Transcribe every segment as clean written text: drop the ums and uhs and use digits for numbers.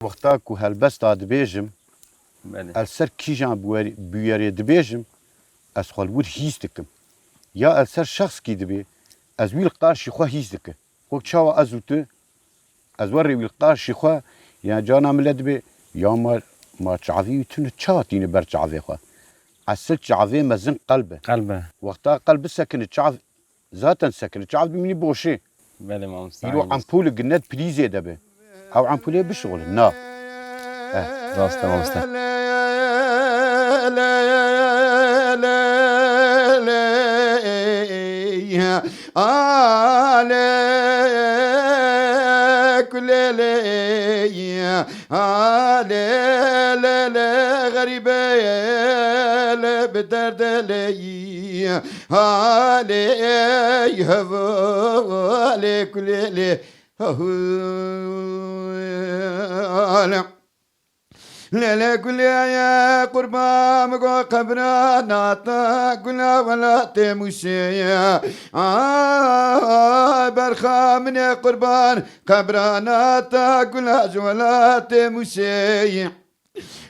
وقتا کو هلبستا دبیجم بله السر کیجان بویری دبیجم از خالبود هیز دکم یا السر شخص کی دبی از ویل قارشی خو هیز دکه وقت شاو ازوتو از وری ویل قارشی خو یا جانا ملت بی یا ما چعوی تون چاتین بر چعوی خو السر چعوی مزن قلبه قلبه وقتا قلب سکن چعو ذاتا سکن چعو بمینی بوشه بله ما يلو مستعد امبول جنات بليزي دبي او امبوليه بشغل نا راسته ما مستعد غريبة بدرد لي علي هوالي كل لي لا لا كل يا قربا مقو قبرا ناتا كل ولا تمشي برخا من قربان قبرا ناتا كل ولا تمشي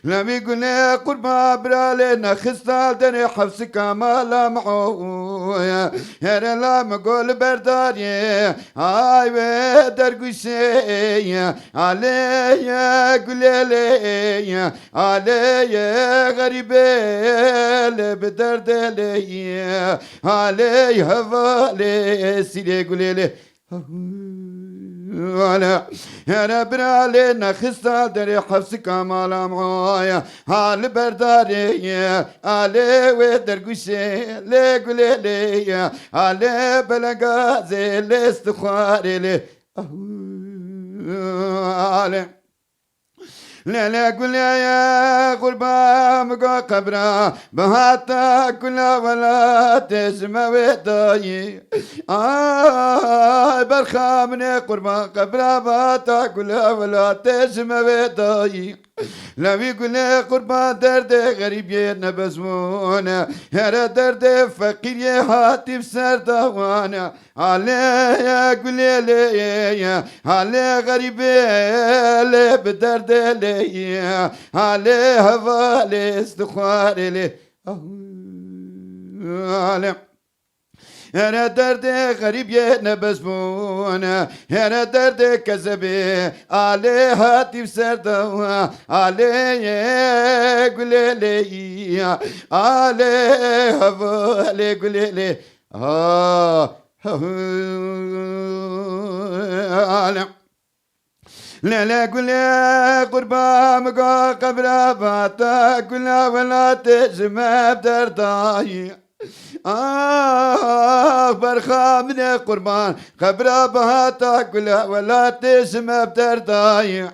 لم يقول قربا برالنا خستال دني حفص كمالا معويا هر لا مقول برداري هاي بدر قشي علي قولي لي علي غريبي بدرد لي علي هوالي سيدي قولي لي ولا أنا برالنا خستال دري حفص كمالا معايا حال برداري علي ودر قشي لي قولي لي علي بلغازي لاستخواري لي علي لا لا قول يا غربا مقا قبرا بهاتا كلا ولا تسمى ويتاي برخا من قربا قبرا بهاتا كلا ولا تسمى ويتاي لا يقول قربا درد غريب نبزمونا هر درد فقير هاتف سردوانا علي قول لي علي غريب بدرد لي علي هوالي استخواري لي علي أنا درد غريب نبزمونا أنا درد كذبي علي هاتف سردوا علي قولي لي علي هوالي قولي لي علي لا لا قول يا قربا مقا قبرا باتا كلا ولا تجمع بدرداي برخا من قربان قبرا بهاتا كلا ولا تجمع بدرداي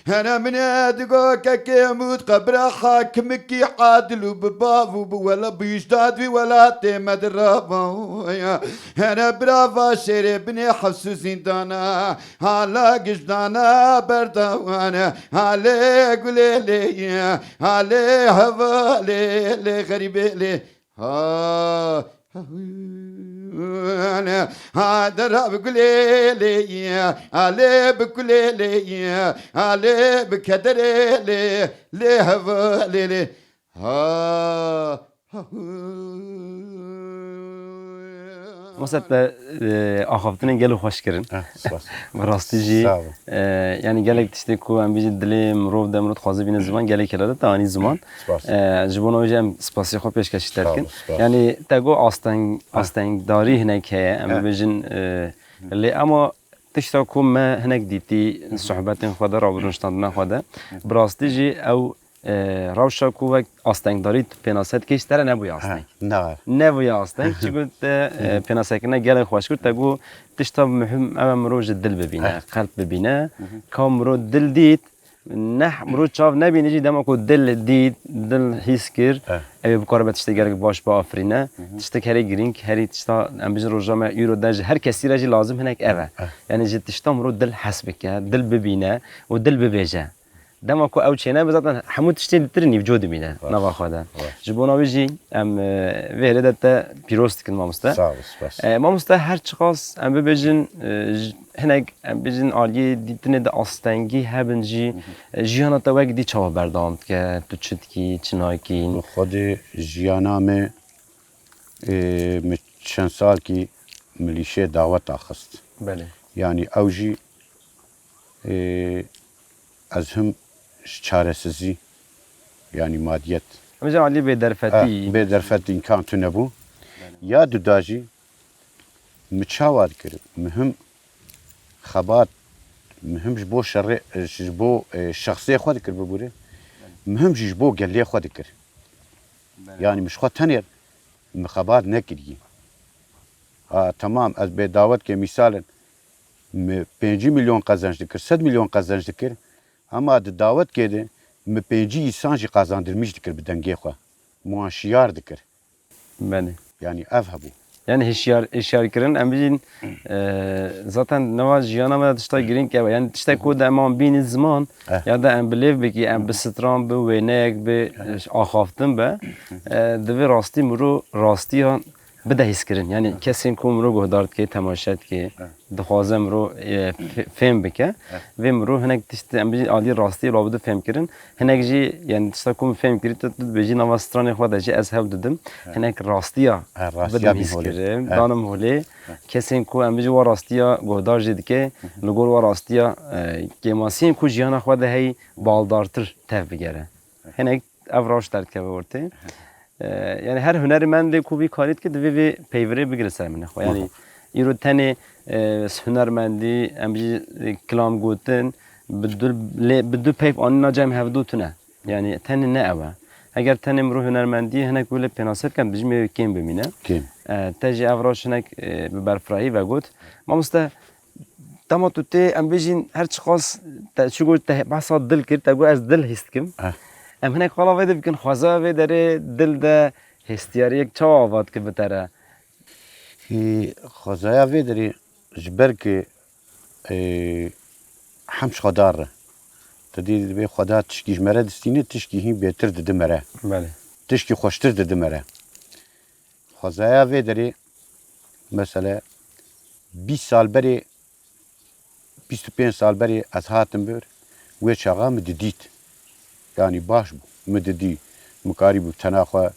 أنا من أدقو كي أموت قبر حاكمك عادل وبباب ولا بيجداد في ولا تمد الرابا أنا برافا شيري بني حسو زندانا على قجدانا بردوانا علي قولي لي علي هوالي لي غريبي لي أنا هذا راب بكلي لي علي بكلي لي علي بكدر لي لي هوا لي مستعد آخفتن گلو خوش کردن براستی جی یعنی گلک تشتی کو ام بیج دلیم رو دم رو خازی بین زمان گلک کرده تا آنی زمان جبون اوج ام سپاسی خوب پیش کشید ترکن یعنی تگو آستنگ داری هنگ که ام بیجن لی اما تشتا کو ما هنگ دیتی صحبت خدا را برنشتند ما خدا براستی جی او روشا کوک آستنگ دارید پناست کیش تره نبوی آستنگ نبوی آستنگ چی گفت پناسک نه گله خوش کرد تگو تشتا مهم اما مروج دل ببینه قلب ببینه کام مرو دل دید نه مرو چاو نبینه جی دما کو دل دید دل حس کرد ای بکار به تشتا گرگ باش با آفرینه تشتا کاری گرینگ هری تشتا ام بیش روزا یورو دج هر کسی راجی لازم هنک اوه یعنی جی تشتا مرو دل حس بکه دل ببینه و دل ببیجه دما کو او چینه بزاتن همو تشتی دیترنی وجود مینه نوا خدا جبونا بيجي ام وهله دتا پیروست کن مامستا Sağ ol, spas. مامستا هر چقاس ام ببیجن هنگ ام بيجن آلی دیتنه د آستنگی هبنجی جیانا تا وقت دی چاو بردامت که تو چت کی چنای کی خود جیانامه من چند سال کی ملیشه دعوت آخست بله yani avcı az hem çaresizliği yani maddiyet اما جان آلی به درفتی به درفت imkan tüne bu ya dudajı müçavad kirib mühim xabat mühim ji bo şerre ji bo şahsiye xwe dikir bibure mühim ji bo gelliye xwe dikir yani mişxwe tener mixabat nekiriye ha tamam ez bê davet ke misalin 5 milyon kazanç dikir 100 milyon kazanç dikir ama di davet ke de me 5 insan jî kazandırmış dikir bi dengê xwe muaşiyar dikir بله yani ev hebu yani هشیار کردن ام بیشین zaten نواز جیانا ما تشتا گرین که yani تشتا کود امان بین زمان یا دا ام بلیف بکی ام بستران به وینک به آخافتن به دوی راستی مرو راستی ها بده حس کردن یعنی کسی کو مرو گهدارد که تماشات که دخوازه مرو فهم بکه و مرو هنگ تشتا ام بیشین آلی راستی را بده فهم کردن هنگ جی yani تشتا کوم فهم کردی تو بیشین نواز ستران خود جی از هف دادم هنگ راستی ها بدم حس کردم دانم هولی کسی کو ام بیشین و راستی ها گهدار جدی که لگور و راستی ها که ماسین کو جیان خود هی بالدارتر تف بگره هنگ افراش درد که ورته yani her hünermende ku bir kalit ki de ve peyvere bir sermene xo yani iro tane hünermendi em bir klam goten بدو peyv anına cem hevdu tune yani tane ne eva eğer tane mru hünermendi henek böyle penasep kan bijme kim bimine kim taji avraş henek bir berfrahi ve got mamusta tama tutte em bijin her çıkas şu got bahsa dil kir tagu az dil histkim ام هنک حالا ویده بکن خوازه و داره دل ده هستیاری یک چه آواد که بتره خوازه وی داری جبر که همش خداره تدید به خدا تشکیش مره دستینه تشکی هی بهتر دده مره بله تشکی خوشتر دده مره خوازه وی داری مثلا 20 سال بری 25 سال بری از هاتم بر و چاقا مددید yani baş bu müdedi mukaribu tenaxa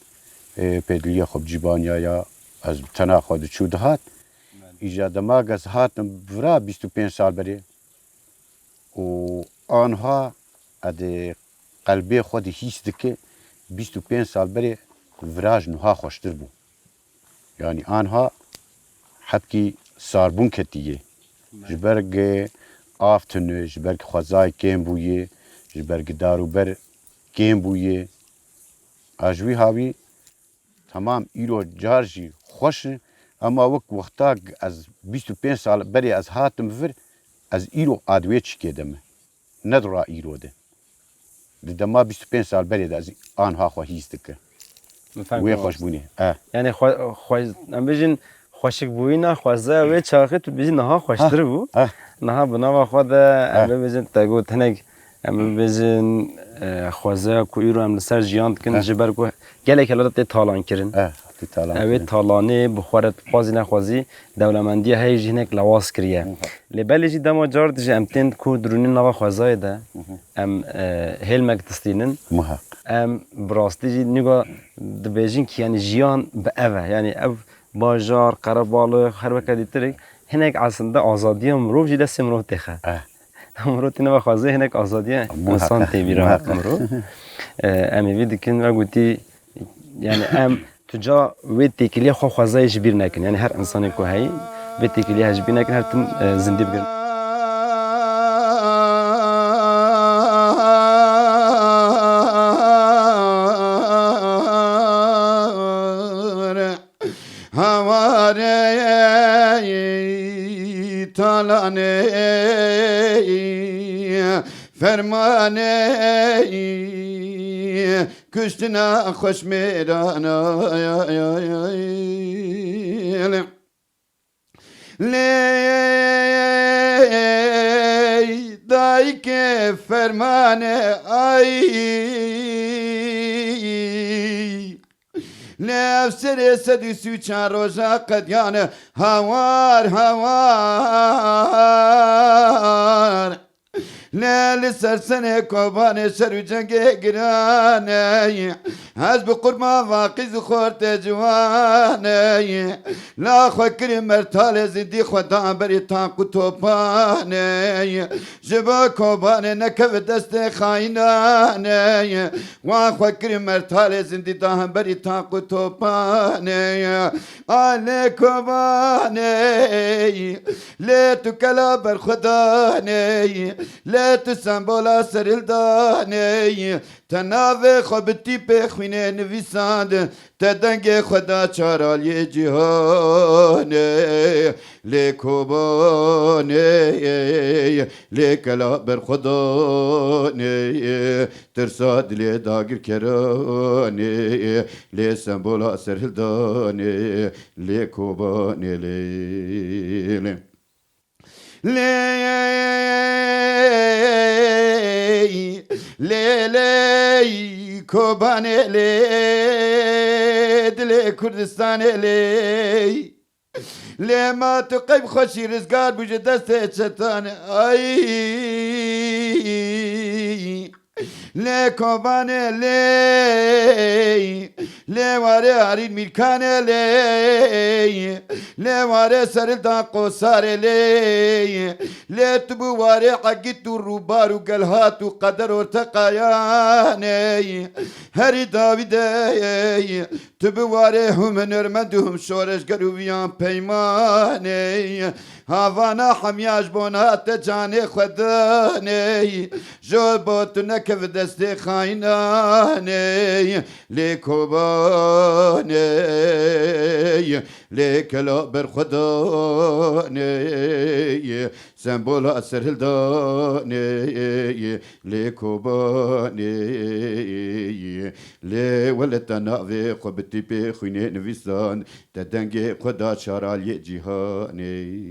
pedliye xob cibaniya ya az tenaxa de çu dahat icada magaz hatim vra 25 sal beri o anha ade qalbi xod his dike 25 sal beri vraj nuha xoştir bu yani anha habki sarbun ketiye jberge aftunu jberge xazay kem buye jberge daruber کیم بویه اجوی هاوی تمام ایرو جارجی خوش اما وقتا از 25 سال بری از هاتم فر از ایرو آدوی چکیدم ندرا ایرو ده دیدم 25 سال بری از آنها خواهیست که وی خوش بونی یعنی خوش ام بیشین خوشک بوینا خوازه و چاخه تو بیشین نها خوشتر بو نها بنا خود ام بیشین تگو تنگ ام بیشین خوازه کو ایرو ام لسر جیاند کن جبر کو گله کلا ت تالان کرن اوی تالانه بخورت خوازی نخوازی دولمندی هی جنک لواس کریه لبلجی دما جارد ج ام تند کو درونی نوا خوازه ده ام هل مکتستینن محق ام براستی جی نگا دبیجین کی یعنی جیان به اوه یعنی او باجار قرباله هر وقت دیترک هنک aslında آزادی امروز جی دست امروز تخه امروز تنها خوازه هنک آزادی انسان تبیره امروز امی دیکن و گویی yani ام تجا و تکلیه خو خوازه جبیر نکن yani her insanın کو هی و تکلیه جبیر نکن her tüm زنده بگن talane fermane küstüne hoş mirana le دایک فرمانه ای لفسر سدیسو چند روزا قدیان هوار هوار لیل سرسنه کوبانه سر و جنگ گرانه از به قرما واقعی خورت جوانه لا خوکر مرتال زدی خدا بری تاقو توپانه جبا کوبانه نکو دست خاینانه و خوکر مرتال زدی دا بری تاقو توپانه آله کوبانه لی تو کلا بر خدانه لی تو سمبولا سرلدانه تناوه خوبتی به خوینه نویساند تدنگ خدا چارالی جهانه لی کوبانه لی کلا بر خدانه ترساد لی داگر کرانه لی سمبولا سرلدانه لی کوبانه لی لی کوبانه لی دل کردستان لی لی ما تو قیب خوشی رزگار بوجه دست چتان ای لی کوبانه لی واره هرین میرکانه لی واره سرلدان قوساره لی تبو واره عقیت و روبار و گلهات و قدر و تقایانه هری داویده تبو واره هم نرمند و هم شورشگر و بیان پیمانه هاوانا حمیاش بونات جانه خدانه جو بوتو نکف دست خاینانه لی کوبانه لی کلا بر خدانه سمبولا سرهلدانه لی کوبانه لی ولتناوی خوبتی پی خوینه نویسان تدنگ خدا چارالی جهانه